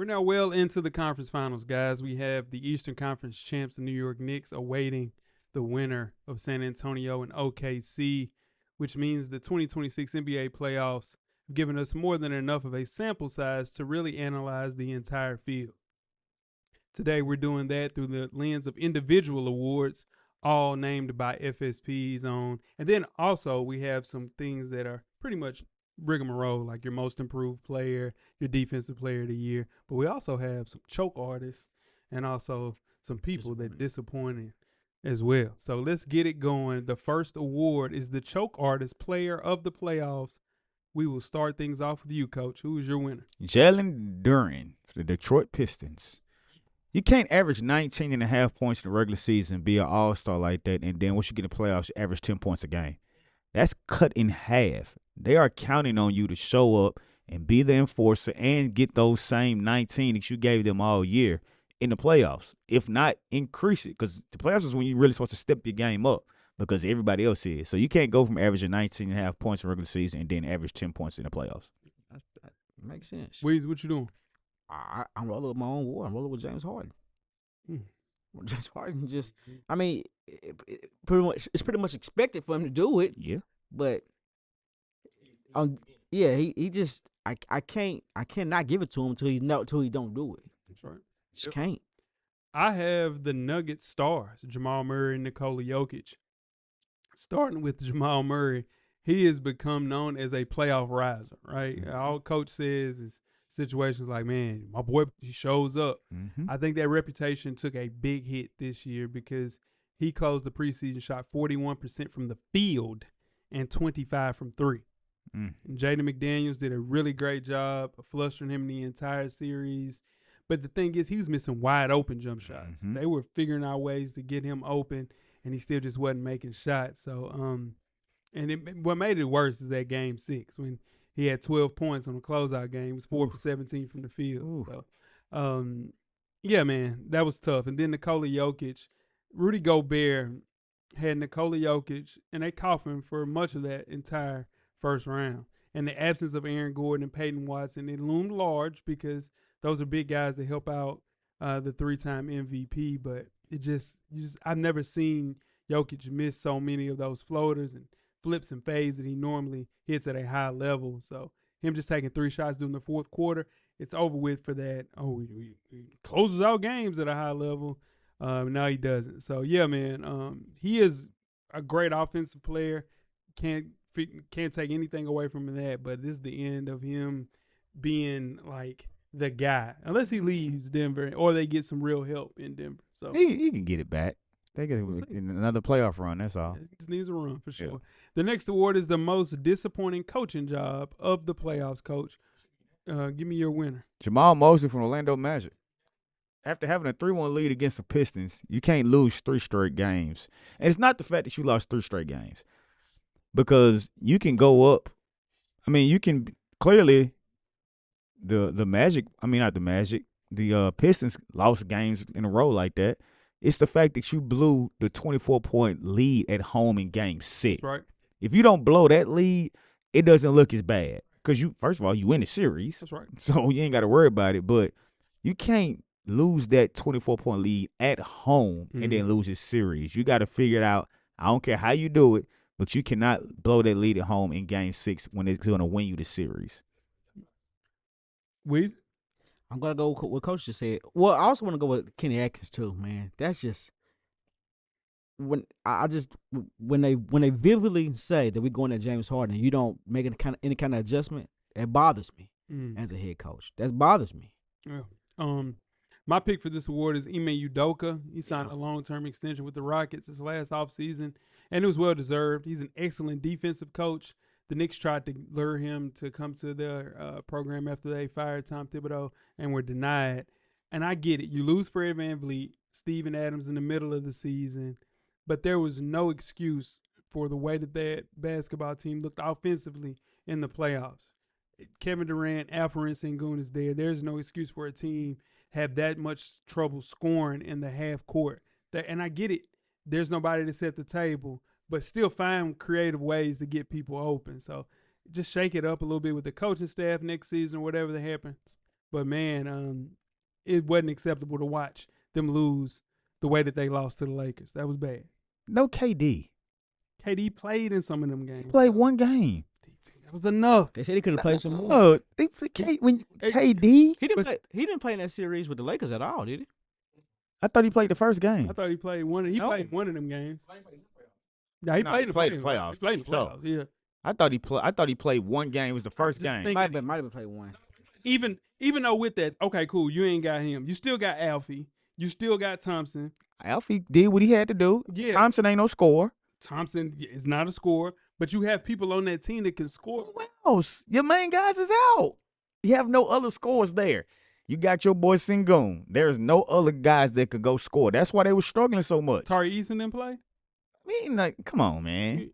We're now well into the conference finals, guys. We have the Eastern Conference champs, the New York Knicks, awaiting the winner of San Antonio and OKC, which means the 2026 NBA playoffs have given us more than enough of a sample size to really analyze the entire field. Today, we're doing that through the lens of individual awards, all named by FSP's own. And then also, we have some things that are pretty much rigmarole, like your most improved player, your defensive player of the year. But we also have some choke artists and also some people that disappointed as well. So let's get it going. The first award is the choke artist player of the playoffs. We will start things off with you, Coach. Who is your winner? Jalen Duren for the Detroit Pistons. You can't average 19 and a half points in the regular season, be an all-star like that, and then once you get in the playoffs, you average 10 points a game. That's cut in half. They are counting on you to show up and be the enforcer and get those same 19 that you gave them all year in the playoffs. If not, increase it, because the playoffs is when you're really supposed to step your game up because everybody else is. So you can't go from averaging 19 and a half points in the regular season and then average 10 points in the playoffs. That makes sense. Weez, what you doing? I'm rolling with my own war. I'm rolling with James Harden. Hmm. James Harden just, I mean, it's pretty much expected for him to do it. Yeah. But, he just, I cannot give it to him until he don't do it. That's right. Just can't. I have the Nuggets stars, Jamal Murray and Nikola Jokic. Starting with Jamal Murray, he has become known as a playoff riser, right? Mm-hmm. All coach says is situations like, man, my boy, he shows up. Mm-hmm. I think that reputation took a big hit this year because he closed the preseason shot 41% from the field and 25 from three. Mm. And Jaden McDaniels did a really great job of flustering him the entire series. But the thing is, he was missing wide open jump shots. Mm-hmm. They were figuring out ways to get him open, and he still just wasn't making shots. So, what made it worse is that game 6 when he had 12 points on the closeout game. It was 4 for 17 from the field. Ooh. So, yeah, man, that was tough. And then Nikola Jokic, Rudy Gobert had Nikola Jokic, and they coughed him for much of that entire first round. And the absence of Aaron Gordon and Peyton Watson, it loomed large because those are big guys that help out the 3-time MVP. But I've never seen Jokic miss so many of those floaters and flips and fades that he normally hits at a high level. So him just taking 3 shots during the fourth quarter, it's over with for that. Oh, he closes out games at a high level. Now he doesn't. So yeah, man, he is a great offensive player. Can't take anything away from that. But this is the end of him being like the guy, unless he leaves Denver or they get some real help in Denver. So He can get it back. They get in another playoff run. That's all. he just needs a run for sure. Yeah. The next award is the most disappointing coaching job of the playoffs, Coach. Give me your winner. Jamal Mosley from Orlando Magic. After having a 3-1 lead against the Pistons, you can't lose 3 straight games. And it's not the fact that you lost 3 straight games. Because you can go up. I mean, you can clearly the Magic, not the Magic, the Pistons lost games in a row like that. It's the fact that you blew the 24-point lead at home in Game 6. That's right. If you don't blow that lead, it doesn't look as bad. Because first of all, you win the series. That's right. So you ain't got to worry about it. But you can't lose that 24-point lead at home and then lose this series. You got to figure it out. I don't care how you do it, but you cannot blow that lead at home in Game 6 when it's going to win you the series. Weez? I'm gonna go with what Coach just said. Well, I also want to go with Kenny Atkins too, man. That's just when they vividly say that we're going at James Harden, and you don't make any kind of adjustment. It bothers me as a head coach. That bothers me. Yeah. My pick for this award is Ime Udoka. He signed a long-term extension with the Rockets his last offseason, and it was well-deserved. He's an excellent defensive coach. The Knicks tried to lure him to come to their program after they fired Tom Thibodeau and were denied. And I get it. You lose Fred VanVleet, Steven Adams in the middle of the season, but there was no excuse for the way that basketball team looked offensively in the playoffs. Kevin Durant, Alperen Sengun is there. There's no excuse for a team have that much trouble scoring in the half court. And I get it. There's nobody to set the table, but still find creative ways to get people open. So just shake it up a little bit with the coaching staff next season, whatever that happens. But man, it wasn't acceptable to watch them lose the way that they lost to the Lakers. That was bad. No KD. KD played in some of them games. Played one game. That was enough. They said he could have played some more. Oh, when Hey, KD. He didn't play. He didn't play in that series with the Lakers at all, did he? I thought he played the first game. I thought he played one. He No. played one of them games. Yeah, he No, played he in the played the playoffs. playoffs, He played in the for sure. playoffs. Yeah. I thought he played one game. It was the first just game. think- Might have been played one. Even though with that, okay, cool, you ain't got him. You still got Alfie. You still got Thompson. Alfie did what he had to do. Yeah. Thompson ain't no scorer. Thompson is not a scorer, but you have people on that team that can score. Who else? Your main guys is out. You have no other scores there. You got your boy Sengun. There's no other guys that could go score. That's why they were struggling so much. Tari Eason didn't play. I mean, like, come on, man.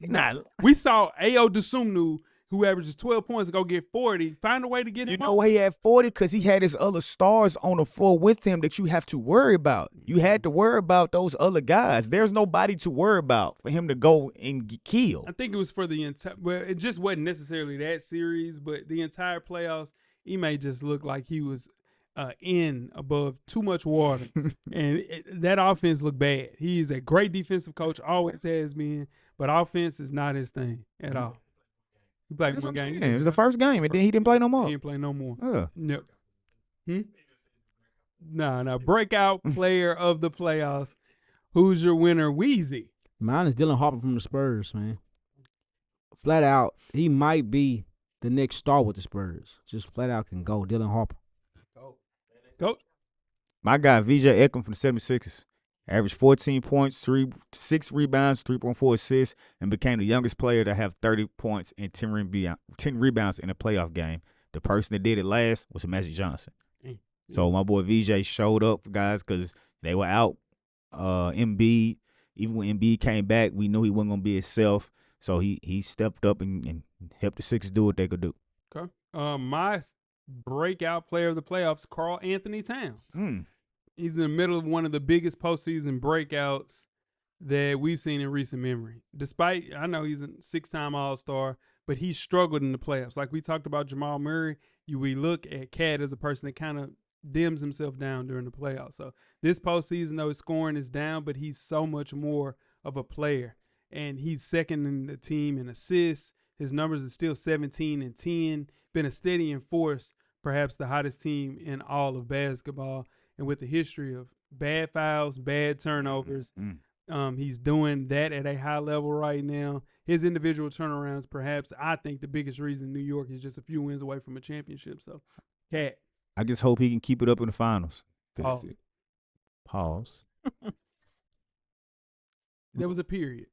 Nah, We saw Ayo Dosunmu, who averages 12 points, go get 40. Find a way to get you him know up. why he had 40? Because he had his other stars on the floor with him that you have to worry about. You had to worry about those other guys. There's nobody to worry about for him to go and kill. I think it was for the entire. Well, it just wasn't necessarily that series, but the entire playoffs. Ime just looked like he was in above too much water, and that offense looked bad. He's a great defensive coach, always has been, but offense is not his thing at all. He played one game. Yeah, it was the first game, and then he didn't play no He more. didn't play no more. Yeah. Nope. No. Breakout player of the playoffs. Who's your winner, Weezy? Mine is Dylan Harper from the Spurs, man. Flat out, he might be the next star with the Spurs. Just flat out can go. Dylan Harper. Go. My guy, VJ Ekman from the 76ers, averaged 14 points, 6 rebounds, 3.4 assists, and became the youngest player to have 30 points and 10 rebounds in a playoff game. The person that did it last was Magic Johnson. So my boy VJ showed up, guys, because they were out. Embiid, even when Embiid came back, we knew he wasn't going to be himself. So he stepped up and helped the Sixers do what they could do. Okay. My breakout player of the playoffs, Karl Anthony Towns. He's in the middle of one of the biggest postseason breakouts that we've seen in recent memory. Despite, I know he's a 6-time All-Star, but he struggled in the playoffs. Like we talked about Jamal Murray, we look at Cat as a person that kind of dims himself down during the playoffs. So this postseason, though, his scoring is down, but he's so much more of a player. And he's second in the team in assists. His numbers are still 17 and 10. Been a steady enforce, perhaps the hottest team in all of basketball. And with the history of bad fouls, bad turnovers, he's doing that at a high level right now. His individual turnarounds, perhaps, I think the biggest reason New York is just a few wins away from a championship. So, Cat. I just hope he can keep it up in the finals. Pause. Pause. There was a period.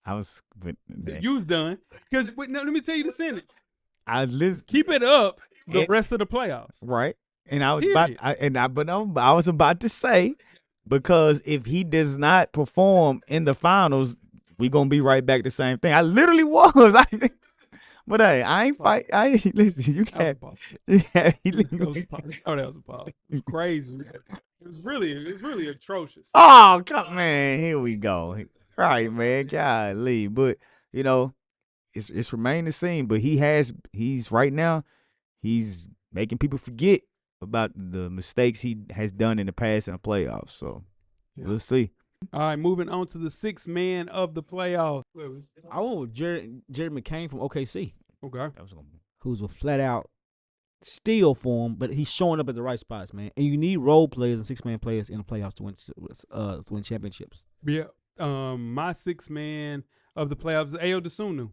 I was. But, You was done. Because let me tell you the sentence. I live Keep it up the It- rest of the playoffs. right, and I was Period. I was about to say, because if he does not perform in the finals, we gonna be right back the same thing. I literally was. But hey, I ain't fight. Listen. You That can't. was a pause. Yeah, That was a pause. Oh, that was a pause. It was crazy. It was really atrocious. Oh, come man, here we go. Right, man, golly. But you know, it's remained the same. But he's right now, he's making people forget about the mistakes he has done in the past in the playoffs. So we'll see. All right, moving on to the 6th man of the playoffs. I went with Jerry McCain from OKC, Okay. That was gonna be. who's a flat out steal for him, but he's showing up at the right spots, man. And you need role players and 6-man players in the playoffs to win championships. Yeah. My 6th man of the playoffs is Ayo Dosunmu.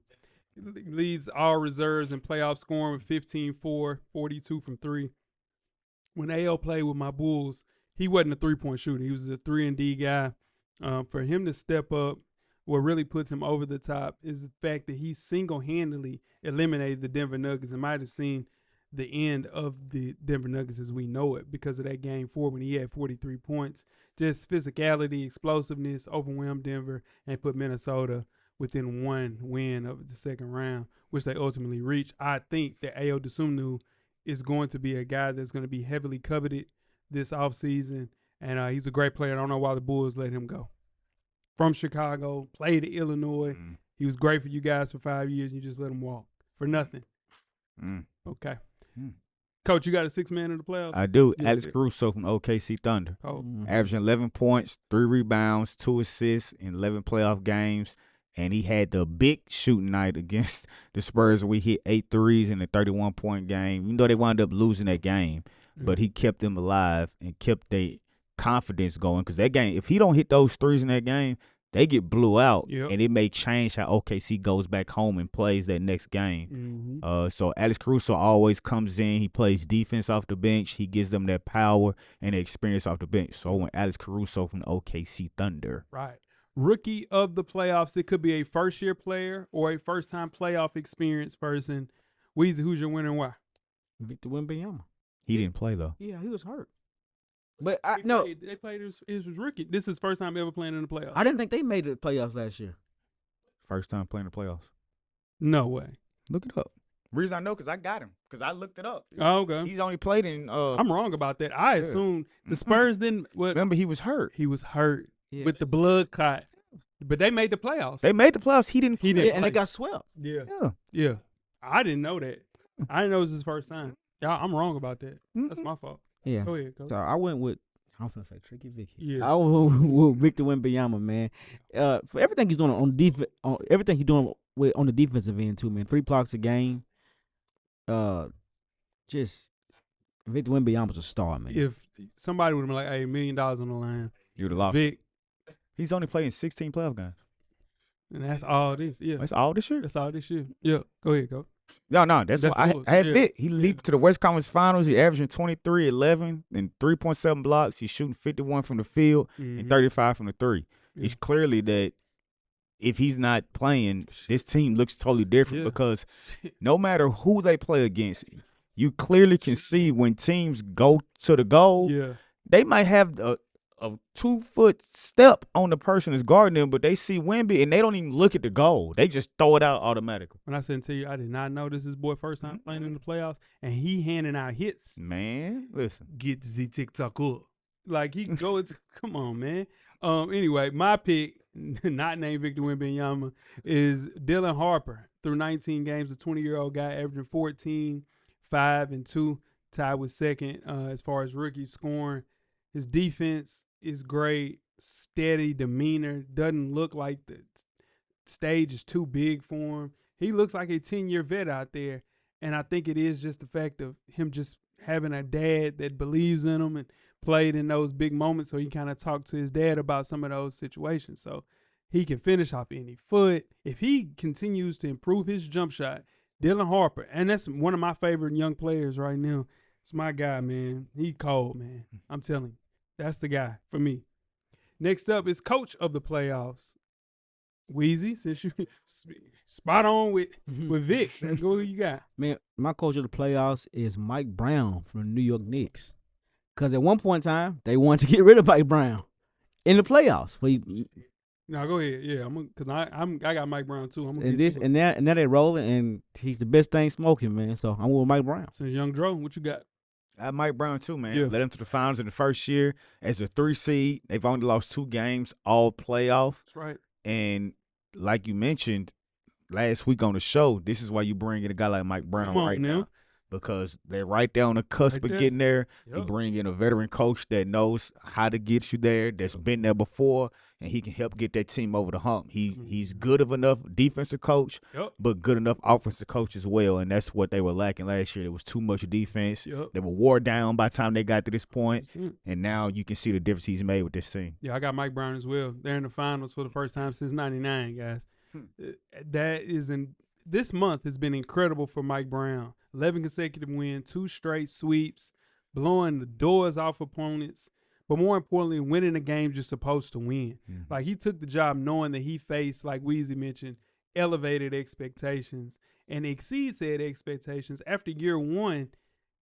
He leads all reserves in playoff scoring with 15-4, 42 from 3. When Ayo played with my Bulls, he wasn't a 3-point shooter. He was a 3-and-D guy. For him to step up, what really puts him over the top is the fact that he single-handedly eliminated the Denver Nuggets and might have seen the end of the Denver Nuggets as we know it because of that game 4 when he had 43 points. Just physicality, explosiveness, overwhelmed Denver and put Minnesota within 1 win of the second round, which they ultimately reached. I think that Ayo Dosunmu is going to be a guy that's going to be heavily coveted this offseason, and he's a great player. I don't know why the Bulls let him go. From Chicago, played at Illinois. He was great for you guys for 5 years, and you just let him walk for nothing. Okay. Coach, you got a 6-man in the playoffs? I do. Yes, Alex sir. Caruso from OKC Thunder. Oh, Averaging 11 points, 3 rebounds, 2 assists in 11 playoff games. And he had the big shooting night against the Spurs where he hit 8 threes in a 31-point game. Even though they wound up losing that game, but he kept them alive and kept their confidence going. Because that game, if he don't hit those threes in that game, they get blew out, and it may change how OKC goes back home and plays that next game. So Alex Caruso always comes in. He plays defense off the bench. He gives them that power and the experience off the bench. So I went Alex Caruso from the OKC Thunder. Right. Rookie of the playoffs. It could be a first-year player or a first-time playoff experience person. Weezy, who's your winner and why? Victor Wembanyama. He didn't play, though. Yeah, he was hurt. But They played his rookie. This is his first time ever playing in the playoffs. I didn't think they made the playoffs last year. First time playing the playoffs. No way. Look it up. Reason I know because I got him. Because I looked it up. Oh, okay. He's only played in I'm wrong about that. I assumed the Spurs didn't. Remember, he was hurt. He was hurt with the blood clot. But they made the playoffs. They made the playoffs. He didn't play. And they got swept. Yeah. I didn't know that. I didn't know it was his first time. Yeah, I'm wrong about that. That's my fault. Yeah. Go ahead, Coach. So I went with, I'm going to say Tricky Vicky. Yeah. I went with Victor Wembanyama, man. For everything he's doing on defense, everything he's doing on the defensive end too, man. 3 blocks a game. Just Victor Wembanyama's a star, man. If somebody would have been like, hey, $1 million on the line, You would have lost. Vic, He's only played in 16 playoff games. and that's all this. Yeah. That's all this year. That's all this year. Yeah. Go ahead, Coach. No, that's what I had yeah. Vic. He leaped to the West Conference Finals. He averaging 23, 11, and 3.7 blocks. He's shooting 51 from the field and 35 from the three. Yeah. It's clearly that if he's not playing, this team looks totally different because no matter who they play against, you clearly can see when teams go to the goal, they might have a 2-foot step on the person that's guarding them, but they see Wemby and they don't even look at the goal. They just throw it out automatically. When I said to you, I did not know this is his boy first time playing in the playoffs, and he handing out hits. Man, listen. Get the TikTok up. Like, he goes, come on, man. Anyway, my pick, not named Victor Wembanyama, is Dylan Harper. Through 19 games, a 20-year-old guy averaging 14, 5, and 2, tied with second as far as rookie scoring. His defense is great, steady demeanor, doesn't look like the stage is too big for him. He looks like a 10-year vet out there, and I think it is just the fact of him just having a dad that believes in him and played in those big moments, so he kind of talked to his dad about some of those situations. So he can finish off any foot. If he continues to improve his jump shot, Dylan Harper, and that's one of my favorite young players right now. It's my guy, man. He cold, man. I'm telling you. That's the guy for me. Next up is coach of the playoffs. Wheezy, since you spot on with Vic, let's go who you got. Man, my coach of the playoffs is Mike Brown from the New York Knicks. Because at one point in time, they wanted to get rid of Mike Brown in the playoffs. No, go ahead. Yeah, because I got Mike Brown too. And now they're rolling, and he's the best thing smoking, man. So I'm with Mike Brown. Since Young Dro, what you got? I have Mike Brown too, man. Yeah. Led him to the finals in the first year as a 3 seed. They've only lost 2 games all playoff. That's right. And like you mentioned last week on the show, this is why you bring in a guy like Mike Brown right now. Because they're right there on the cusp of getting there. You bring in a veteran coach that knows how to get you there, that's been there before, and he can help get that team over the hump. He's good of enough defensive coach, but good enough offensive coach as well, and that's what they were lacking last year. There was too much defense. They were wore down by the time they got to this point, and now you can see the difference he's made with this team. Yeah, I got Mike Brown as well. They're in the finals for the first time since '99, guys. This month has been incredible for Mike Brown. 11 consecutive wins, 2 straight sweeps, blowing the doors off opponents, but more importantly, winning the games you're supposed to win. Like, he took the job knowing that he faced, like Weezy mentioned, elevated expectations and exceeds said expectations after year 1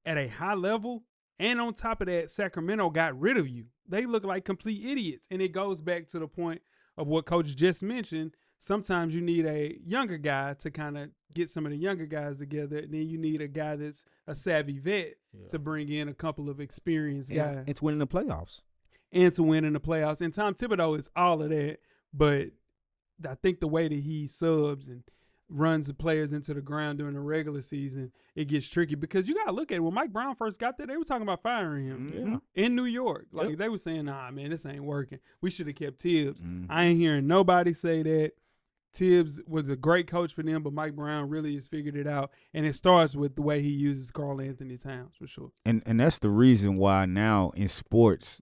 at a high level. And on top of that, Sacramento got rid of you. They look like complete idiots. And it goes back to the point of what Coach just mentioned. Sometimes you need a younger guy to kind of get some of the younger guys together. And then you need a guy that's a savvy vet to bring in a couple of experienced guys. It's winning the playoffs. And to win in the playoffs. And Tom Thibodeau is all of that. But I think the way that he subs and runs the players into the ground during the regular season, it gets tricky because you got to look at it. When Mike Brown first got there, they were talking about firing him Mhm. in New York. Like Yep. they were saying, nah, man, this ain't working. We should have kept Tibbs. Mhm. I ain't hearing nobody say that. Tibbs was a great coach for them, but Mike Brown really has figured it out. And it starts with the way he uses Karl Anthony Towns, for sure. And that's the reason why now in sports,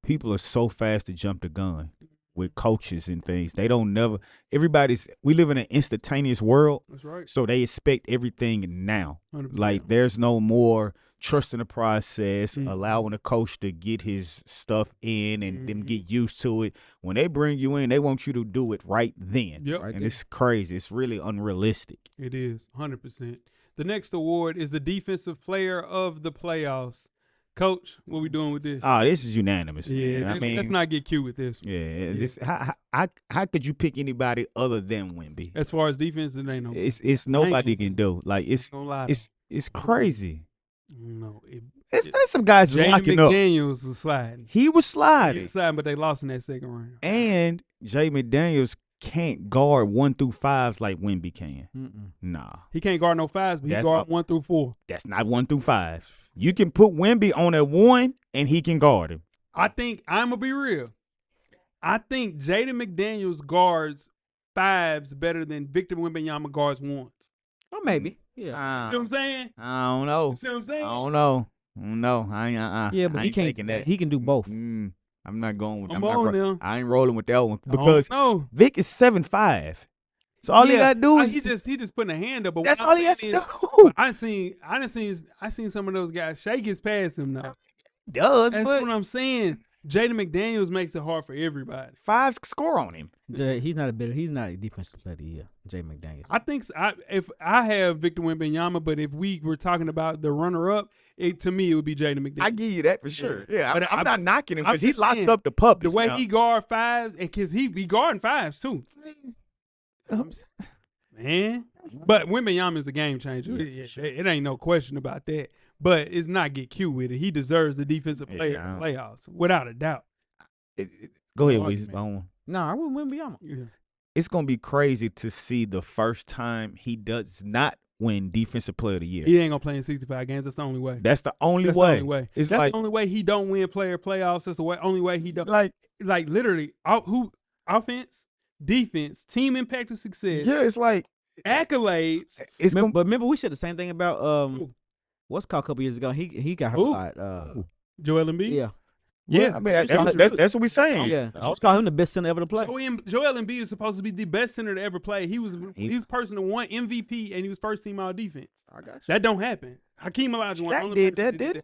people are so fast to jump the gun with coaches and things. They don't never. We live in an instantaneous world, That's right. so they expect everything now. 100%. Like there's no more trusting the process, Mhm. allowing a coach to get his stuff in and them Mhm. get used to it. When they bring you in, they want you to do it right then. Yep. Right And there. it's crazy. It's really unrealistic. It is 100%. The next award is the Defensive Player of the Playoffs. Coach, what we doing with this? Oh, this is unanimous. Yeah, man. I mean, let's not get cute with this. yeah. This how could you pick anybody other than Wemby? As far as defense, it ain't no. It's nobody can do. Like Ain't gonna lie. it's crazy. No, There's some guys just Jaden locking up. McDaniels was sliding. He was He sliding, was sliding, but they lost in that second round. and Jay McDaniels can't guard 1 through 5s like Wemby can. Mm-mm. Nah, He can't guard no fives, but he That's guard up. 1 through 4. that's not 1 through 5. You can put Wemby on a 1, and he can guard him. I think I'm gonna be real. I think Jaden McDaniels guards fives better than Victor Wembanyama guards ones. Well, maybe. Yeah. You know what I'm saying? I don't know. You see what I'm I saying? don't know. No, I ain't. Yeah, but I he ain't can't. taking that. He can do both. I'm not going with. Come I'm not on ro- now. I ain't rolling with that one because no. Vic is 7'5". So all he gotta do is he just putting a hand up. But that's what all I'm he has to saying is, do. but I seen some of those guys. Shea gets past him now. Does That's but what I'm saying. Jaden McDaniels makes it hard for everybody. 5 score on him. He's not a defensive player of the year. Jay McDaniels. I think if I have Victor Wembanyama, but if we were talking about the runner-up, to me it would be Jaden McDaniels. I give you that for sure. Yeah, But I'm not knocking him I'm because he just locked saying, up the the puppies. way now. he guard fives, and because he be guarding fives too, man. But Wembanyama is a game changer. It ain't no question about that. But it's not get cute with it. He deserves the defensive player in the playoffs, without a doubt. Go ahead, No Weezy. argument. I don't- No, I wouldn't win Biyama. Yeah. It's gonna be crazy to see the first time he does not win Defensive Player of the Year. He ain't gonna play in 65 games. That's the only way. That's the only That's way. the only way. It's That's like the only way he don't win playoffs. That's the only way he don't. like Literally, offense, defense, team impact to success, yeah, it's like accolades. it's gonna, But remember, we said the same thing about what's called a couple years ago. He got hurt Who? a lot. Joel Embiid. Yeah. Yeah. I mean that's what we're saying. Yeah. Just call him the best center ever to play. Joel Embiid is supposed to be the best center to ever play. He was person to won MVP and he was first team all defense. I got you. That don't happen. Hakeem Olajuwon Shaq only did person that, did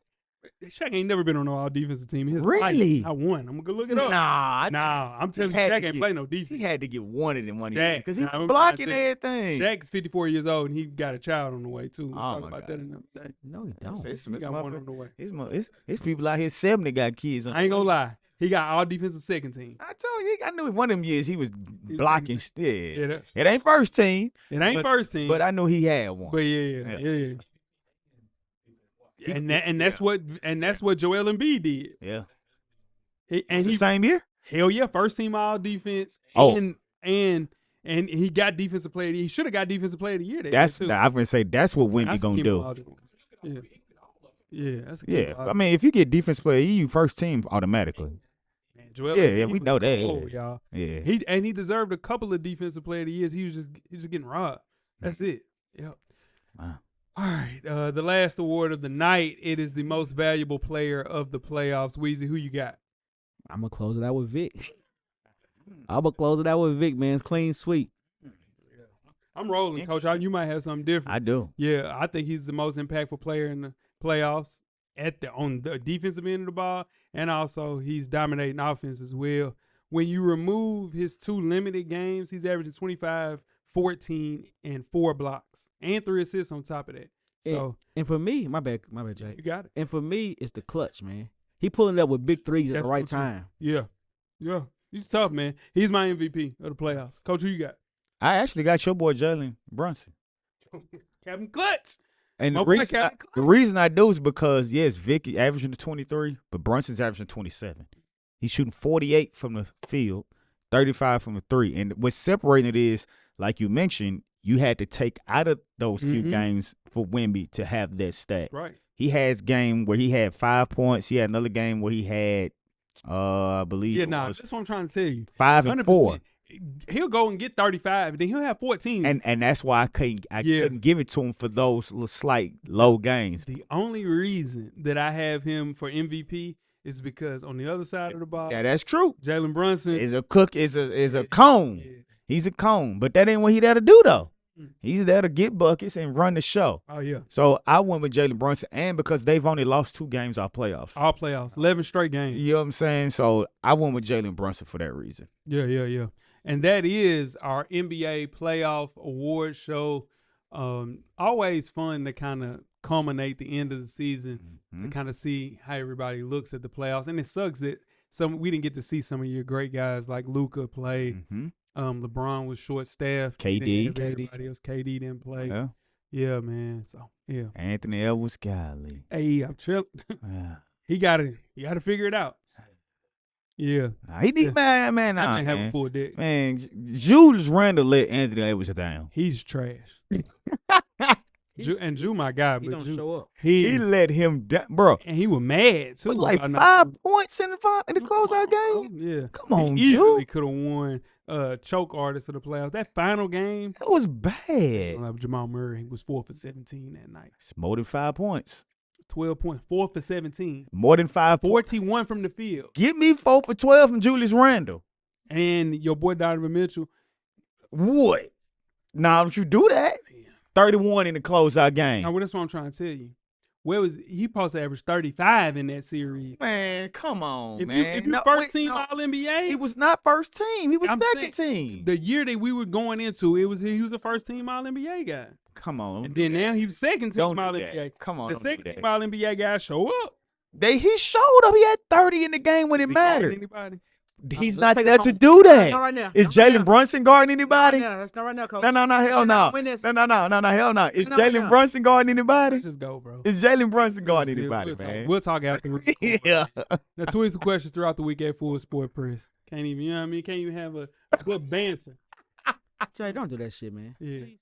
Shaq ain't never been on no all defensive team. in his Really? life. I won. I'm gonna look it up. Nah, I'm telling you, had Shaq to ain't get- play no he defense. had to get one of them Shaq, because he nah, was I'm blocking trying to everything. Shaq's 54 years old and he got a child on the way too. We'll talk my about God. that another day. No, he don't. It's He got one on the way. It's people out here 70 got kids on. I ain't gonna lie. He got all defensive second team. I told you, I knew one of them years he was blocking. Yeah, Yeah, that- it ain't first team, it ain't But- first team. but I knew he had one. But yeah. And that's what Joel Embiid did. Yeah, And it's the he same year. hell yeah, first team all defense. Oh. And he got defensive player. He should have got defensive player of the year. That That's year, too. I'm gonna say that's what Wemby That's gonna Hakeem do. Olajuwon. Yeah. Yeah, that's Yeah, I mean if you get defense player, you first team automatically. Joel yeah, Embiid we was know that. cold, y'all. Yeah, He deserved a couple of defensive player of the years. He was just getting robbed. That's it. Yep. Wow. All right. The last award of the night. It is the most valuable player of the playoffs. Weezy, who you got? I'm gonna close it out with Vic. I'm gonna close it out with Vic, man. It's clean sweep. I'm rolling, Coach. You might have something different. I do. Yeah, I think he's the most impactful player in the playoffs on the defensive end of the ball, and also he's dominating offense as well. When you remove his 2 limited games, he's averaging 25, 14, and 4 blocks, and 3 assists on top of that. So And for me, my bad, Jay. you got it. And for me, it's the clutch, man. He pulling up with big threes at That's the right what you- time. Yeah. He's tough, man. He's my MVP of the playoffs. Coach, who you got? I actually got your boy Jalen Brunson. Captain Clutch. And My the boy reason, Captain the reason I do is because, yes, Vicky averaging 23, but Brunson's averaging 27. He's shooting 48 from the field, 35 from the 3. And what's separating it is, like you mentioned, you had to take out of those few Mhm. games for Wemby to have that stat. Right. He has game where he had 5 points. He had another game where he had, I believe Yeah, it nah, was that's what I'm trying to tell you. 5 and 4. He'll go and get 35, then he'll have 14. And that's why I Yeah. couldn't give it to him for those little slight low games. The only reason that I have him for MVP is because on the other side of the ball, Yeah, that's true. Jalen Brunson Is a cook is a cone. Yeah. He's a cone, but that ain't what he there to do though. Mm. He's there to get buckets and run the show. Oh yeah, So I went with Jalen Brunson, and because they've only lost 2 games off playoffs. all playoffs, 11 straight games. You know what I'm saying? So I went with Jalen Brunson for that reason. Yeah. And that is our NBA playoff award show. Always fun to kind of culminate the end of the season to kind of see how everybody looks at the playoffs. And it sucks that we didn't get to see some of your great guys like Luka play. Mm-hmm. LeBron was short staffed. KD. Everybody else. KD didn't play. Yeah. Yeah, man. So yeah. Anthony Edwards Golly. Hey, I'm chilling. Yeah. He got to figure it out. Yeah. Nah, he need man. I Nah, didn't have a man. full deck. Man, Julius Randle let Anthony Edwards down. He's trash. And Jew my guy, He but don't Jew, show up. He let him down, bro. and he was mad too. Was like about not- 5 points in the closeout game. Yeah. Come on, he easily Jew. could have won choke artist of the playoffs. That final game, That was bad. Jamal Murray was 4 for 17 that night. It's more than 5 points. 12 points, 4 for 17. More than 5 points. 41 from the field. Give me 4 for 12 from Julius Randle. And your boy Donovan Mitchell, What? Now don't you do that? 31 in the closeout game. now that's what I'm trying to tell you. Where was he supposed to average 35 in that series? Man, come on, If man. you No, first wait, team no. All NBA, He was not first team. He was I'm second saying, team. the year that we were going into, he was a first team All NBA guy. Come on. And then now he was second team Don't All do that. NBA. Come on. The don't do second that. team All NBA guy show up. He showed up. He had 30 in the game when it Is he guarding mattered. Anybody? He's Let's not take there it to home. do that. Not right now. Is Not right Jalen now. Brunson guarding Not anybody? right now. That's not right now, coach. No, hell We're not no. gonna win this. No, hell no. Is We're not right Jalen now. Brunson guarding anybody? Let's just go, bro. Is Jalen Brunson guarding Yeah, anybody, we'll talk- man? We'll talk after. Yeah. Now, tweet some questions throughout the week at Full Sport Press. Can't even, you know what I mean? Can't even have a good banter. Jay, don't do that shit, man. Yeah. Please.